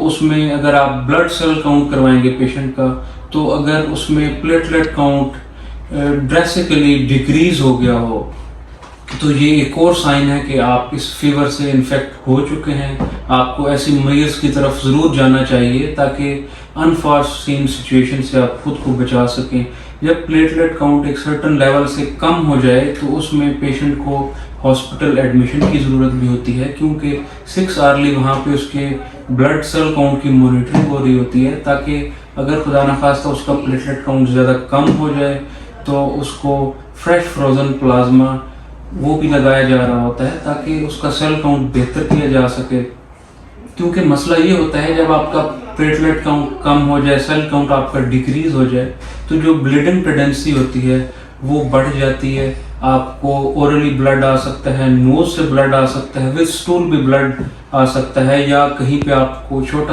उसमें अगर आप ब्लड सेल काउंट करवाएंगे पेशेंट का, तो अगर उसमें प्लेटलेट काउंट ड्रेस्टिकली डिक्रीज हो गया हो, तो ये एक और साइन है कि आप इस फीवर से इन्फेक्ट हो चुके हैं। आपको ऐसी मरीज की तरफ ज़रूर जाना चाहिए ताकि अनफॉर्सीन सिचुएशन से आप खुद को बचा सकें। जब प्लेटलेट काउंट एक सर्टन लेवल से कम हो जाए तो उसमें पेशेंट को हॉस्पिटल एडमिशन की ज़रूरत भी होती है, क्योंकि 6 आवर्ली वहाँ पे उसके ब्लड सेल काउंट की मॉनिटरिंग हो रही होती है, ताकि अगर खुदा न खास्ता उसका प्लेटलेट काउंट ज़्यादा कम हो जाए तो उसको फ्रेश फ्रोज़न प्लाज्मा वो भी लगाया जा रहा होता है ताकि उसका सेल काउंट बेहतर किया जा सके। क्योंकि मसला ये होता है, जब आपका प्लेटलेट काउंट कम हो जाए, सेल काउंट आपका डिक्रीज हो जाए, तो जो ब्लीडिंग टेंडेंसी होती है वो बढ़ जाती है। आपको ओरली ब्लड आ सकता है, नोज से ब्लड आ सकता है, विद स्टूल भी ब्लड आ सकता है, या कहीं पे आपको छोटा